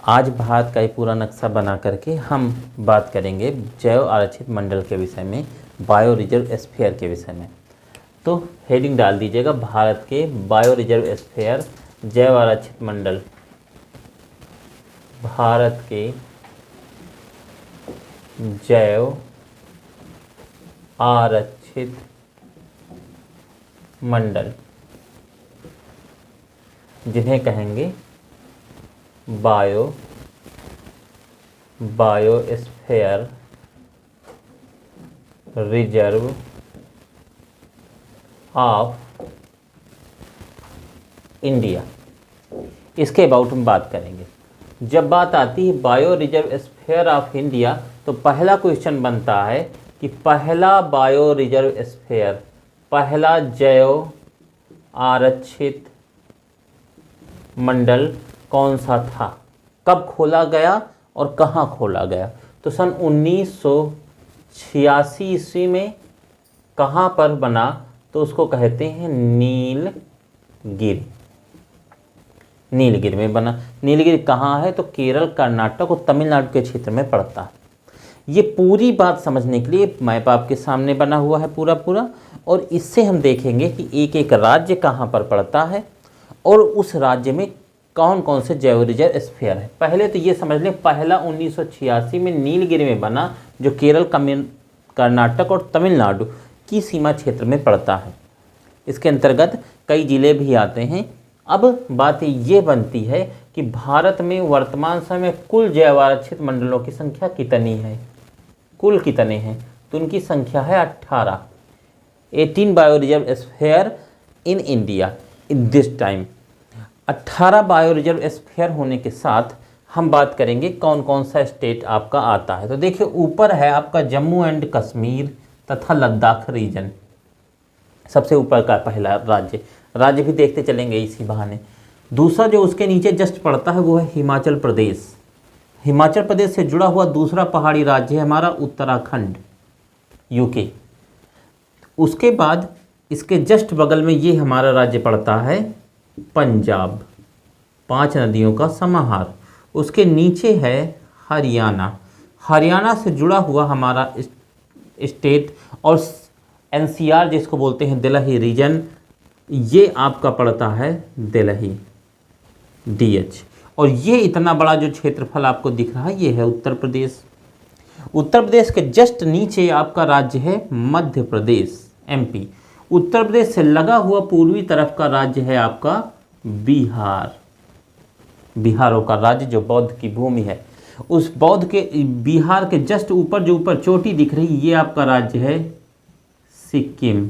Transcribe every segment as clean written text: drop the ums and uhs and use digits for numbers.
आज भारत का ये पूरा नक्शा बना करके हम बात करेंगे जैव आरक्षित मंडल के विषय में, बायो रिजर्व स्फीयर के विषय में। तो हेडिंग डाल दीजिएगा, भारत के बायो रिजर्व स्फीयर जैव आरक्षित मंडल, भारत के जैव आरक्षित मंडल, जिन्हें कहेंगे बायोस्फीयर रिजर्व ऑफ इंडिया। इसके अबाउट हम बात करेंगे। जब बात आती है bio reserve sphere of India, तो पहला क्वेश्चन बनता है कि पहला बायो रिजर्व स्फीयर, पहला जैव आरक्षित मंडल कौन सा था, कब खोला गया और कहाँ खोला गया। तो सन 1986 ईस्वी में कहाँ पर बना, तो उसको कहते हैं नीलगिरी। नीलगिरी में बना। नीलगिरी कहाँ है, तो केरल, कर्नाटक और तमिलनाडु के क्षेत्र में पड़ता है। ये पूरी बात समझने के लिए मैप आपके सामने बना हुआ है पूरा, और इससे हम देखेंगे कि एक एक राज्य कहाँ पर पड़ता है और उस राज्य में कौन कौन से जैव रिजर्व स्फीयर है। पहले तो ये समझ लें, पहला 1986 में नीलगिरी में बना, जो केरल, कर्नाटक और तमिलनाडु की सीमा क्षेत्र में पड़ता है। इसके अंतर्गत कई जिले भी आते हैं। अब बात ये बनती है कि भारत में वर्तमान समय कुल जैव आरक्षित मंडलों की संख्या कितनी है, कुल कितने हैं, तो उनकी संख्या है 18 bio reserve sphere in India in this time. 18 bio reserve sphere होने के साथ हम बात करेंगे कौन कौन सा स्टेट आपका आता है। तो देखिए, ऊपर है आपका जम्मू एंड कश्मीर तथा लद्दाख रीजन, सबसे ऊपर का पहला राज्य भी देखते चलेंगे इसी बहाने। दूसरा जो उसके नीचे जस्ट पड़ता है वो है हिमाचल प्रदेश। हिमाचल प्रदेश से जुड़ा हुआ दूसरा पहाड़ी राज्य है हमारा उत्तराखंड, यूके। उसके बाद इसके जस्ट बगल में ये हमारा राज्य पड़ता है पंजाब, 5 नदियों का समाहार। उसके नीचे है हरियाणा। हरियाणा से जुड़ा हुआ हमारा स्टेट और एनसीआर जिसको बोलते हैं दिल्ली रीजन, ये आपका पड़ता है दिल्ली, डीएच। और ये इतना बड़ा जो क्षेत्रफल आपको दिख रहा है ये है उत्तर प्रदेश। उत्तर प्रदेश के जस्ट नीचे आपका राज्य है मध्य प्रदेश, एमपी। उत्तर प्रदेश से लगा हुआ पूर्वी तरफ का राज्य है आपका बिहार, बिहारों का राज्य जो बौद्ध की भूमि है। उस बौद्ध के बिहार के जस्ट ऊपर जो ऊपर चोटी दिख रही है ये आपका राज्य है सिक्किम।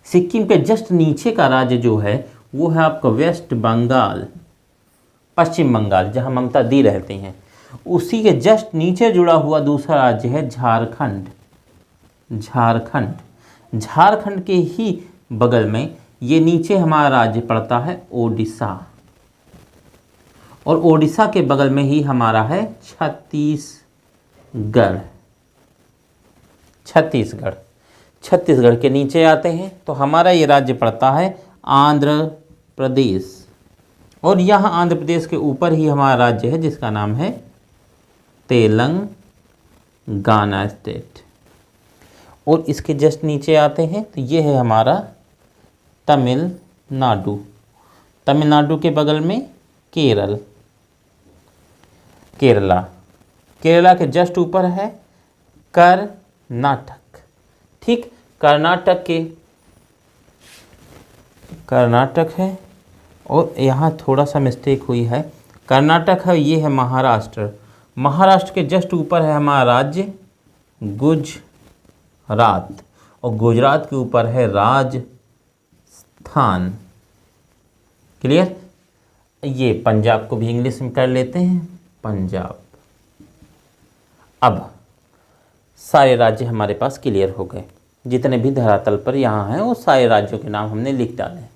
सिक्किम के जस्ट नीचे का राज्य जो है वो है आपका वेस्ट बंगाल, पश्चिम बंगाल, जहां ममता दी रहती हैं। उसी के जस्ट नीचे जुड़ा हुआ दूसरा राज्य है झारखंड। झारखंड के ही बगल में ये नीचे हमारा राज्य पड़ता है ओडिशा, और ओडिशा के बगल में ही हमारा है छत्तीसगढ़ के नीचे आते हैं तो हमारा ये राज्य पड़ता है आंध्र प्रदेश, और यहाँ आंध्र प्रदेश के ऊपर ही हमारा राज्य है जिसका नाम है तेलंगाना स्टेट। और इसके जस्ट नीचे आते हैं तो ये है हमारा तमिलनाडु। तमिलनाडु के बगल में केरला के जस्ट ऊपर है कर्नाटक। ठीक, कर्नाटक है, और यहाँ थोड़ा सा मिस्टेक हुई है, कर्नाटक है, ये है महाराष्ट्र। महाराष्ट्र के जस्ट ऊपर है हमारा राज्य गुजरात, और गुजरात के ऊपर है राजस्थान। क्लियर। ये पंजाब को भी इंग्लिश में कर लेते हैं पंजाब। अब सारे राज्य हमारे पास क्लियर हो गए, जितने भी धरातल पर यहाँ हैं वो सारे राज्यों के नाम हमने लिख डाले हैं।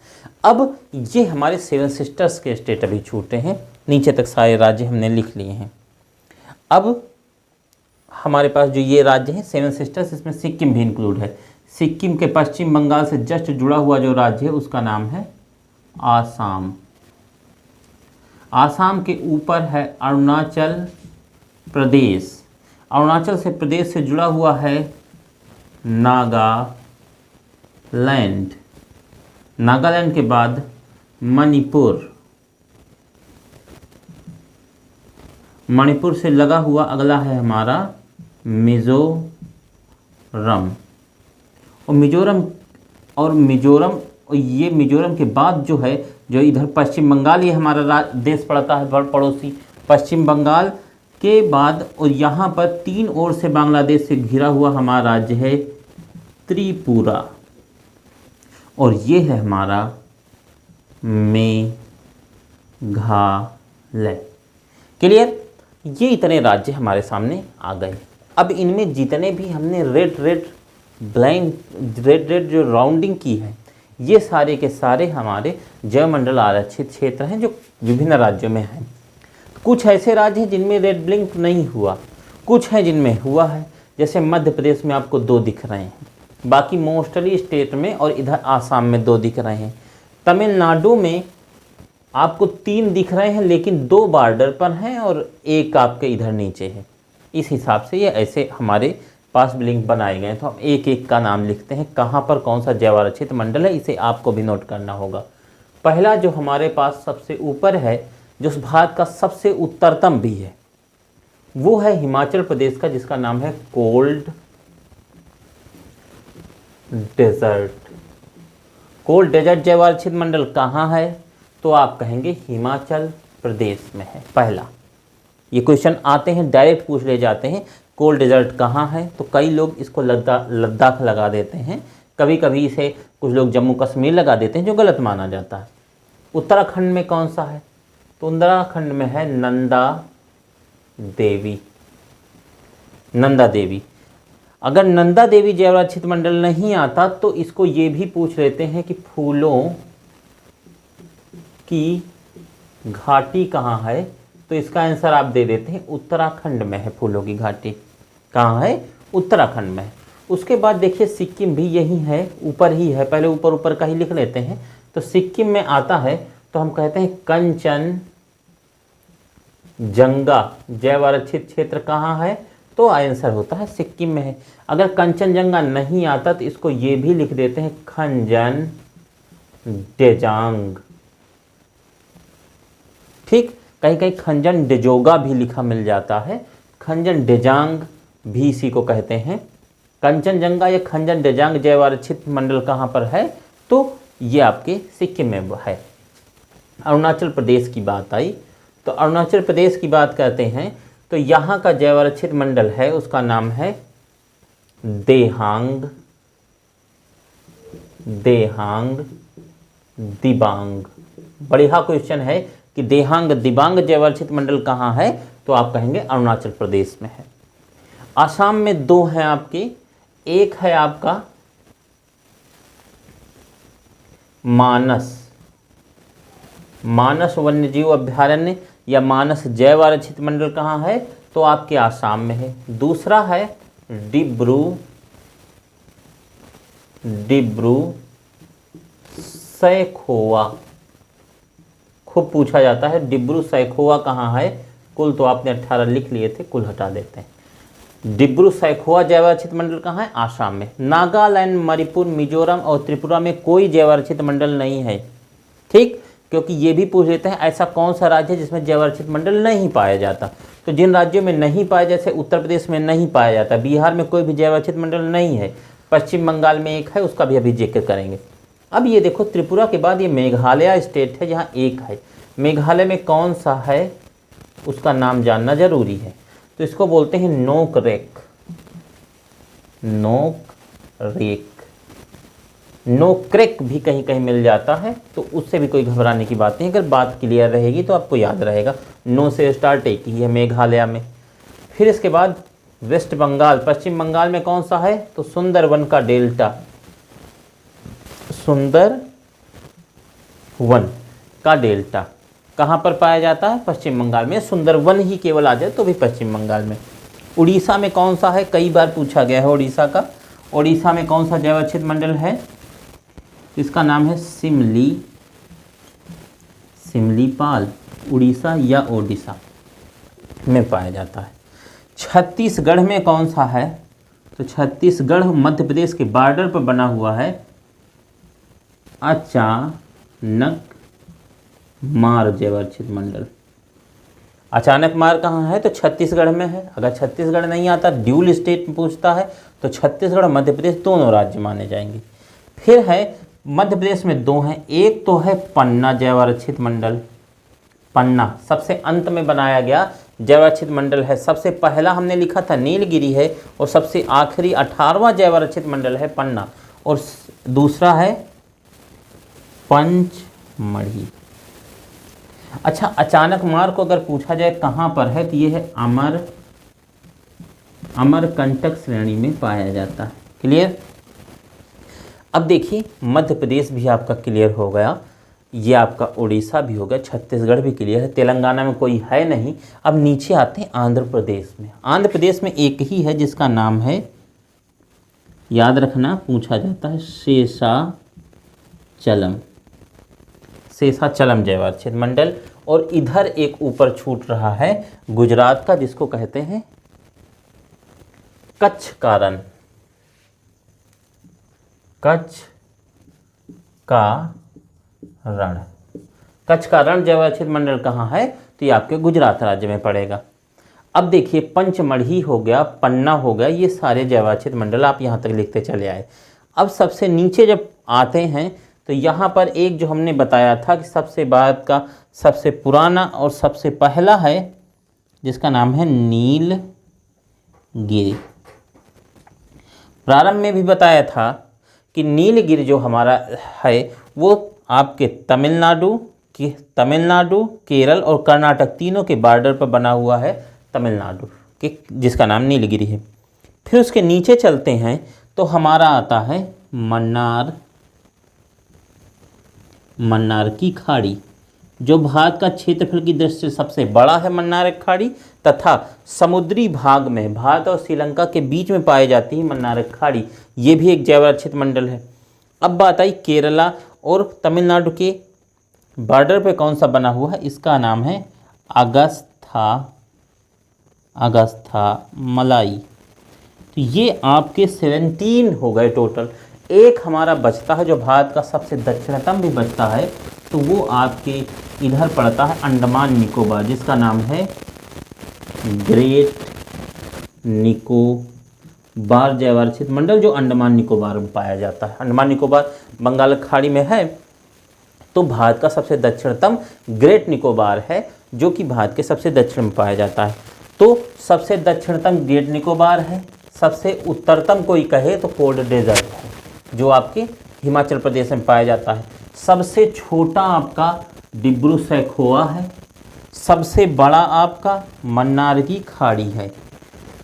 अब ये हमारे 7 सिस्टर्स के स्टेट अभी छूटे हैं, नीचे तक सारे राज्य हमने लिख लिए हैं। अब हमारे पास जो ये राज्य हैं 7 सिस्टर्स, इसमें सिक्किम भी इंक्लूड है। सिक्किम के पश्चिम बंगाल से जस्ट जुड़ा हुआ जो राज्य है उसका नाम है आसाम। आसाम के ऊपर है अरुणाचल प्रदेश, अरुणाचल से प्रदेश से जुड़ा हुआ है नागालैंड, नागालैंड के बाद मणिपुर, मणिपुर से लगा हुआ अगला है हमारा मिजोरम, और मिजोरम ये मिजोरम के बाद जो है जो इधर पश्चिम बंगाल, ये हमारा देश पड़ता है पड़ोसी पश्चिम बंगाल के बाद, और यहाँ पर 3 ओर से बांग्लादेश से घिरा हुआ हमारा राज्य है त्रिपुरा, और ये है हमारा मेघालय। क्लियर? ये इतने राज्य हमारे सामने आ गए। अब इनमें जितने भी हमने रेड जो राउंडिंग की है, ये सारे के सारे हमारे जैवमंडल आरक्षित क्षेत्र हैं जो विभिन्न राज्यों में हैं। कुछ ऐसे राज्य हैं जिनमें रेड ब्लिंक नहीं हुआ, कुछ हैं जिनमें हुआ है, जैसे मध्य प्रदेश में आपको 2 दिख रहे हैं, बाकी मोस्टली स्टेट में और इधर आसाम में 2 दिख रहे हैं। तमिलनाडु में आपको 3 दिख रहे हैं, लेकिन 2 बॉर्डर पर हैं और 1 आपके इधर नीचे है। इस हिसाब से ये ऐसे हमारे पास ब्लिंक बनाए गए हैं। तो हम एक एक का नाम लिखते हैं, कहाँ पर कौन सा जैव आरक्षित मंडल है, इसे आपको भी नोट करना होगा। पहला जो हमारे पास सबसे ऊपर है, जो उस भारत का सबसे उत्तरतम भी है, वो है हिमाचल प्रदेश का, जिसका नाम है कोल्ड डेजर्ट। कोल्ड डेजर्ट जैव आरक्षित मंडल कहाँ है, तो आप कहेंगे हिमाचल प्रदेश में है। पहला ये क्वेश्चन आते हैं, डायरेक्ट पूछ ले जाते हैं कोल्ड डेजर्ट कहाँ है, तो कई लोग इसको लद्दाख लगा देते हैं, कभी कभी इसे कुछ लोग जम्मू कश्मीर लगा देते हैं, जो गलत माना जाता है। उत्तराखंड में कौन सा है, तो उत्तराखंड में है नंदा देवी। नंदा देवी, अगर नंदा देवी जैव आरक्षित मंडल नहीं आता तो इसको ये भी पूछ लेते हैं कि फूलों की घाटी कहाँ है, तो इसका आंसर आप दे देते हैं उत्तराखंड में है। फूलों की घाटी कहाँ है, उत्तराखंड में है। उसके बाद देखिए सिक्किम भी यही है, ऊपर ही है, पहले ऊपर ऊपर का ही लिख लेते हैं। तो सिक्किम में आता है तो हम कहते हैं कंचनजंगा जैव आरक्षित क्षेत्र कहाँ है, तो आंसर होता है सिक्किम में है। अगर कंचनजंगा नहीं आता तो इसको ये भी लिख देते हैं खंजन डेजांग। ठीक, कहीं कहीं खंजन डेजोगा भी लिखा मिल जाता है, खंजन डेजांग भी इसी को कहते हैं। कंचनजंगा या खंजन डेजांग जैव आरक्षित मंडल कहाँ पर है, तो ये आपके सिक्किम में है। अरुणाचल प्रदेश की बात आई, तो अरुणाचल प्रदेश की बात करते हैं तो यहाँ का जैव आरक्षित मंडल है, उसका नाम है देहांग दिबांग। बढ़िया क्वेश्चन है कि देहांग दिबांग जैव आरक्षित मंडल कहाँ है, तो आप कहेंगे अरुणाचल प्रदेश में है। आसाम में 2 हैं आपके, एक है आपका मानस वन्यजीव अभयारण्य या मानस जैव आरक्षित मंडल कहाँ है, तो आपके आसाम में है। दूसरा है डिब्रू सैखोवा, खूब पूछा जाता है डिब्रू सैखोवा कहाँ है। कुल तो आपने 18 लिख लिए थे, कुल हटा देते हैं। डिब्रू सैखोवा जैव आरक्षित मंडल कहाँ है, आसाम में। नागालैंड, मणिपुर, मिजोरम और त्रिपुरा में कोई जैव आरक्षित मंडल नहीं है। ठीक, क्योंकि ये भी पूछ लेते हैं ऐसा कौन सा राज्य है जिसमें जैव आरक्षित मंडल नहीं पाया जाता। तो जिन राज्यों में नहीं पाया, जैसे उत्तर प्रदेश में नहीं पाया जाता, बिहार में कोई भी जैव आरक्षित मंडल नहीं है, पश्चिम बंगाल में एक है, उसका भी अभी जिक्र करेंगे। अब ये देखो त्रिपुरा के बाद ये मेघालय स्टेट है जहाँ एक है। मेघालय में कौन सा है, उसका नाम जानना जरूरी है। तो इसको बोलते हैं नोकरेक। नोक्रेक भी कहीं कहीं मिल जाता है, तो उससे भी कोई घबराने की बात नहीं। अगर बात क्लियर रहेगी तो आपको याद रहेगा, नो से स्टार्ट एक ही है मेघालय में। फिर इसके बाद वेस्ट बंगाल, पश्चिम बंगाल में कौन सा है, तो सुंदरवन का डेल्टा। सुंदरवन का डेल्टा कहाँ पर पाया जाता है, पश्चिम बंगाल में। सुंदरवन ही केवल आ जाए तो भी पश्चिम बंगाल में। उड़ीसा में कौन सा है, कई बार पूछा गया है उड़ीसा का। उड़ीसा में कौन सा जैव आरक्षित मंडल है, इसका नाम है सिमलीपाल। उड़ीसा या ओडिशा में पाया जाता है। छत्तीसगढ़ में कौन सा है? तो छत्तीसगढ़ मध्य प्रदेश के बॉर्डर पर बना हुआ है अचानक मार जैवाच्छिद मंडल। अचानक मार कहाँ है? तो छत्तीसगढ़ में है। अगर छत्तीसगढ़ नहीं आता, ड्यूल स्टेट में पूछता है, तो छत्तीसगढ़ और मध्य प्रदेश दोनों राज्य माने जाएंगे। फिर है मध्य प्रदेश में दो हैं, एक तो है पन्ना जैवाच्छिद मंडल। पन्ना सबसे अंत में बनाया गया जैवाच्छिद मंडल है। सबसे पहला हमने लिखा था नीलगिरी है, और सबसे आखिरी 18वां जैवाच्छिद मंडल है पन्ना, और दूसरा है पंचमढ़ी। अच्छा, अचानक मार को अगर पूछा जाए कहाँ पर है, तो ये है अमरकंटक श्रेणी में पाया जाता है। क्लियर? अब देखिए, मध्य प्रदेश भी आपका क्लियर हो गया, ये आपका उड़ीसा भी हो गया, छत्तीसगढ़ भी क्लियर है, तेलंगाना में कोई है नहीं। अब नीचे आते हैं आंध्र प्रदेश में। आंध्र प्रदेश में एक ही है जिसका नाम है, याद रखना, पूछा जाता है शेषाचलम जैवाच्छिद मंडल। और इधर एक ऊपर छूट रहा है गुजरात का, जिसको कहते हैं कच्छ का रण जैवाच्छिद मंडल कहाँ है? तो ये आपके गुजरात राज्य में पड़ेगा। अब देखिए, पंचमढ़ी हो गया, पन्ना हो गया, ये सारे जैवाच्छिद मंडल आप यहाँ तक लिखते चले आए। अब सबसे नीचे जब आते हैं तो यहाँ पर एक जो हमने बताया था कि सबसे बाद का सबसे पुराना और सबसे पहला है, जिसका नाम है नीलगिरी। प्रारंभ में भी बताया था कि नीलगिरी जो हमारा है वो आपके तमिलनाडु, केरल और कर्नाटक तीनों के बॉर्डर पर बना हुआ है तमिलनाडु के, जिसका नाम नीलगिरी है। फिर उसके नीचे चलते हैं तो हमारा आता है मन्नार की खाड़ी, जो भारत का क्षेत्रफल की दृष्टि से सबसे बड़ा है मन्नार खाड़ी, तथा समुद्री भाग में भारत और श्रीलंका के बीच में पाई जाती है मन्नार खाड़ी। ये भी एक जैवाच्छिद मंडल है। अब बात आई केरला और तमिलनाडु के बॉर्डर पे कौन सा बना हुआ है, इसका नाम है अगस्था मलाई। तो ये आपके 17 हो गए टोटल। एक हमारा बचता है जो भारत का सबसे दक्षिणतम भी बचता है, तो वो आपके इधर पड़ता है अंडमान निकोबार, जिसका नाम है ग्रेट निकोबार जैवाच्छिद मंडल, जो अंडमान निकोबार में पाया जाता है। अंडमान निकोबार बंगाल खाड़ी में है, तो भारत का सबसे दक्षिणतम ग्रेट निकोबार है, जो कि भारत के सबसे दक्षिण में पाया जाता है। तो सबसे दक्षिणतम ग्रेट निकोबार है, सबसे उत्तरतम कोई कहे तो कोल्ड डेजर्ट है, जो आपके हिमाचल प्रदेश में पाया जाता है। सबसे छोटा आपका डिब्रू सैखोवा है, सबसे बड़ा आपका मन्नार की खाड़ी है,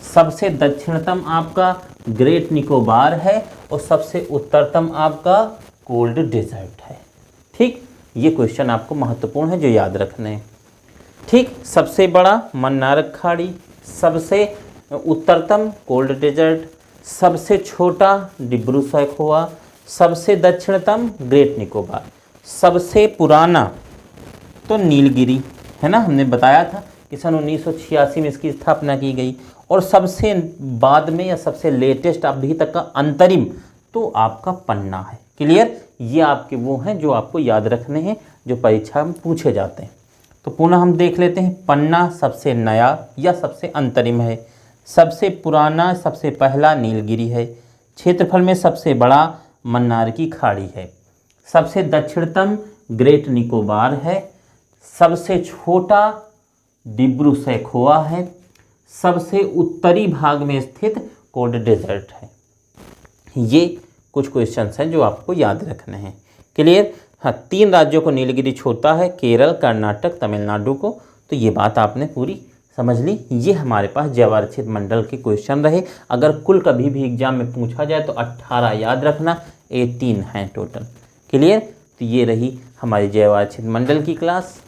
सबसे दक्षिणतम आपका ग्रेट निकोबार है, और सबसे उत्तरतम आपका कोल्ड डेजर्ट है। ठीक, ये क्वेश्चन आपको महत्वपूर्ण है जो याद रखने हैं। ठीक, सबसे बड़ा मन्नार खाड़ी, सबसे उत्तरतम कोल्ड डेजर्ट, सबसे छोटा डिब्रू सैखोवा, सबसे दक्षिणतम ग्रेट निकोबार, सबसे पुराना तो नीलगिरी है ना, हमने बताया था कि सन 1986 में इसकी स्थापना की गई, और सबसे बाद में या सबसे लेटेस्ट अभी तक का अंतरिम तो आपका पन्ना है। क्लियर? ये आपके वो हैं जो आपको याद रखने हैं, जो परीक्षा में पूछे जाते हैं। तो पुनः हम देख लेते हैं। पन्ना सबसे नया या सबसे अंतरिम है, सबसे पुराना सबसे पहला नीलगिरी है, क्षेत्रफल में सबसे बड़ा मन्नार की खाड़ी है, सबसे दक्षिणतम ग्रेट निकोबार है, सबसे छोटा डिब्रू सैखोवा है, सबसे उत्तरी भाग में स्थित कोल्ड डेजर्ट है। ये कुछ क्वेश्चंस हैं जो आपको याद रखने हैं। क्लियर? हाँ, 3 राज्यों को नीलगिरी छोड़ता है, केरल, कर्नाटक, तमिलनाडु को। तो ये बात आपने पूरी समझ ली। ये हमारे पास जैवाच्छिद मंडल के क्वेश्चन रहे। अगर कुल कभी भी एग्जाम में पूछा जाए तो 18 याद रखना, 18 हैं टोटल। क्लियर? तो ये रही हमारी जैवाच्छिद मंडल की क्लास।